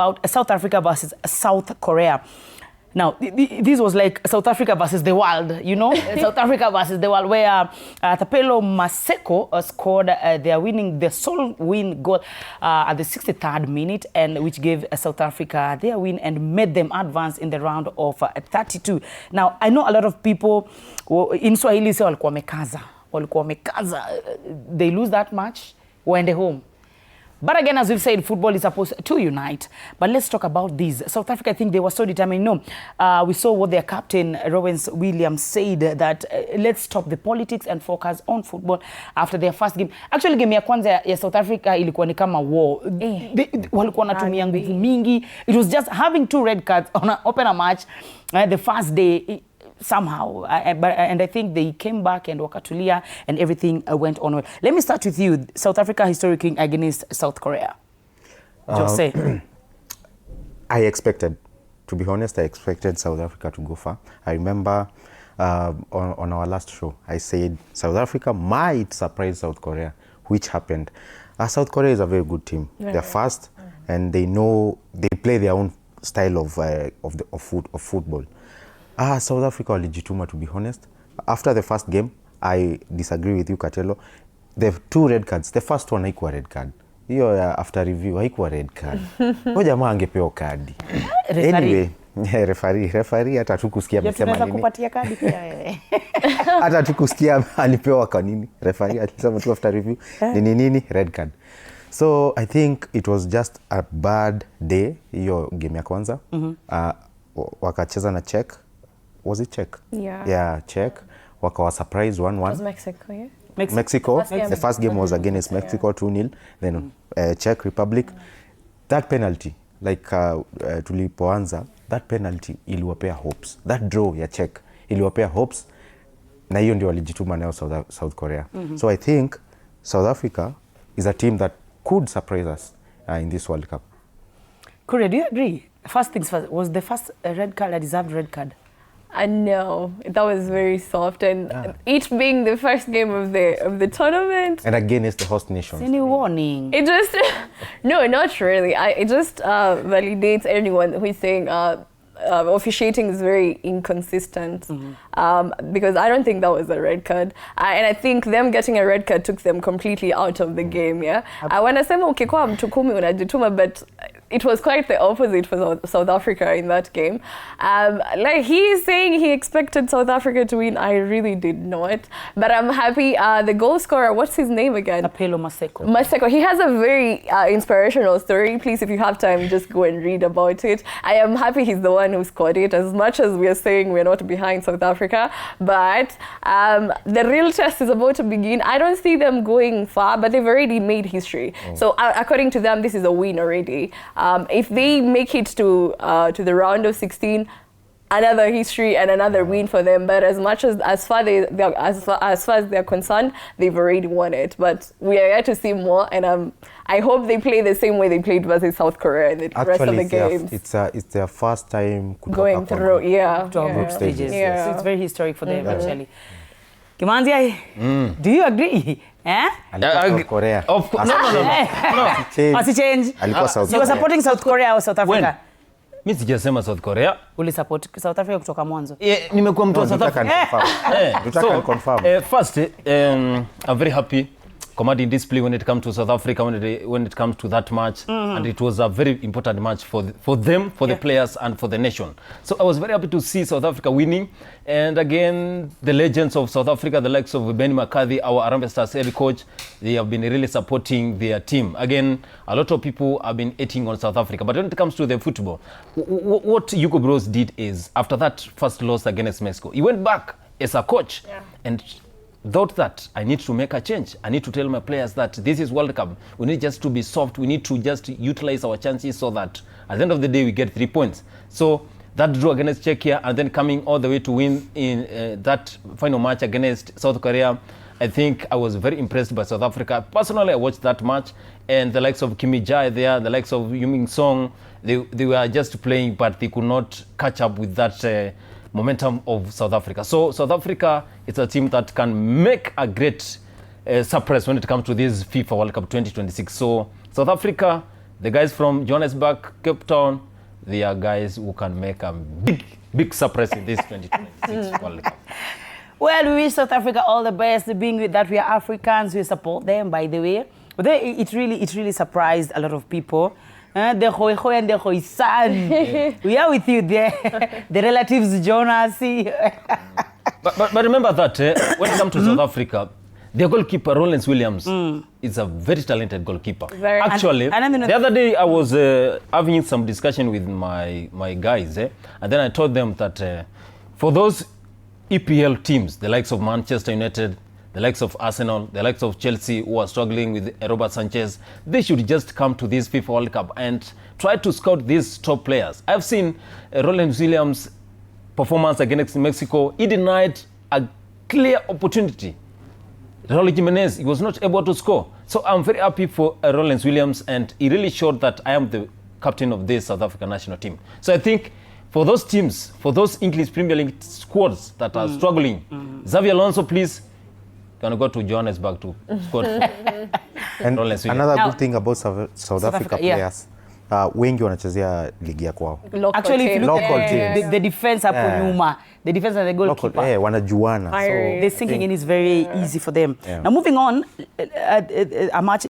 about South Africa versus South Korea. Now, this was like South Africa versus the world, you know? South Africa versus the world, where Tapelo Maseko scored their sole win goal at the 63rd minute, and which gave South Africa their win and made them advance in the round of 32. Now, I know a lot of people in Swahili say walikuwa wamekaza. They lose that match, went home. But again, as we've said, football is supposed to unite. But let's talk about this. South Africa, I think they were so determined. No, we saw what their captain, Rowens Williams, said that let's stop the politics and focus on football after their first game. Actually, game ya kwanza ya South Africa ilikuwa ni kama war. Walikuwa wanatumia nguvu mingi. It was just having 2 red cards on an opener match the first day. Somehow, and I think they came back and wakatulia and everything went on well. Let me start with you. South Africa historic against South Korea. Jose. I expected, to be honest, I expected South Africa to go far. I remember on our last show, I said South Africa might surprise South Korea, which happened. South Korea is a very good team. Yeah. They're fast, and they know they play their own style of football. South Africa walijituma, to be honest. After the first game, I disagree with you, Katelo. The 2 red cards, the first one haikuwa red card. Hiyo after review haikuwa red card. Huyo jamaa angepewa kadi. Anyway, referee hata tukusikia amesema nini. Kupatia kadi pia wewe. Hata tukusikia alipewa kwa nini. Referee alisema tu after review nini red card. So I think it was just a bad day hiyo game ya kwanza. Wakacheza na Czech. Was it Czech? Yeah. Yeah, Czech. Wakawa surprise 1-1. It was Mexico, yeah? Mexico. The first game was against Mexico, 2-0. Then Czech Republic. That penalty, like tulipoanza, that penalty iliwapea hopes. That draw ya Czech iliwapea hopes. Na hiyo ndio walijituma nayo South Korea. So I think South Africa is a team that could surprise us in this World Cup. Korea, do you agree? First things first, was the first red card a deserved red card? No, that was very soft, and each being the first game of the tournament. And again, it's the host nation. Any warning? It just no, not really. It just validates anyone who is saying officiating is very inconsistent, because I don't think that was a red card, and I think them getting a red card took them completely out of the game. Yeah, wanasema ukikuwa mtu 10 unajituma, but it was quite the opposite for South Africa in that game. Like he is saying he expected South Africa to win. I really did not. But I'm happy. The goal scorer, what's his name again? Tapelo Maseko. Maseko. He has a very inspirational story. Please, if you have time, just go and read about it. I am happy he's the one who scored it, as much as we are saying we're not behind South Africa. But the real test is about to begin. I don't see them going far, but they've already made history. So according to them, this is a win already. If they make it to the round of 16, another history and another win for them. But as far as they're concerned, they've already won it. But we are yet to see more, and I hope they play the same way they played versus South Korea in the rest of the games. It's their first time going through, group stages. Yeah. So it's very historic for them, actually. Kimanzi, do you agree? Korea. Of course. No. Must change. You were supporting South Korea or South Africa? Mimi sijasema South Korea. Uli support South Africa kutoka mwanzo. Nimekuwa mtu wa South Africa. First, I'm very happy commanding display when it comes to South Africa, when it comes to that match, and it was a very important match for them, for the players, and for the nation. So I was very happy to see South Africa winning, and again the legends of South Africa, the likes of Ben McCarthy, our Harambee Stars head coach, they have been really supporting their team. Again, a lot of people have been hating on South Africa, but when it comes to the football, what Hugo Bros did is, after that first loss against Mexico, he went back as a coach and thought that I need to make a change. I need to tell my players that this is World Cup. We need just to be soft. We need to just utilize our chances so that at the end of the day we get 3 points. So that draw against Czechia, and then coming all the way to win in that final match against South Korea, I think I was very impressed by South Africa. Personally, I watched that match, and the likes of Kimi Jai there, the likes of Yuming Song, they were just playing, but they could not catch up with that momentum of South Africa. So South Africa is a team that can make a great surprise when it comes to this FIFA World Cup 2026. So South Africa, The guys from Johannesburg, Cape Town, they are guys who can make a big surprise in this 2026 World Cup. Well, we wish South Africa all the best. Being with that, we are Africans. We support them, by the way. But it really surprised a lot of people. The hoi hoi and the hoi san. We are with you there. The relatives, Jonas. but remember that when it comes to South Africa, their goalkeeper, Rollins Williams, is a very talented goalkeeper. Actually, the other day I was having some discussion with my guys, and then I told them that for those EPL teams, the likes of Manchester United, the likes of Arsenal, the likes of Chelsea, who are struggling with Robert Sanchez, they should just come to this FIFA World Cup and try to scout these top players. I've seen Rollins Williams' performance against Mexico. He denied a clear opportunity. Raul Jimenez, he was not able to score. So I'm very happy for Rollins Williams, and he really showed that I am the captain of this South African national team. So I think for those teams, for those English Premier League squads that are struggling, Xavi Alonso, please, can go to Johannesburg to score. And another good thing about South Africa players, wengi wanachezea ligi ya kwao. Actually, if you look Local at teams. the defense hapo nyuma, the defense and the goalkeeper, wanajuana. the sinking in is very easy for them. Now moving on, a match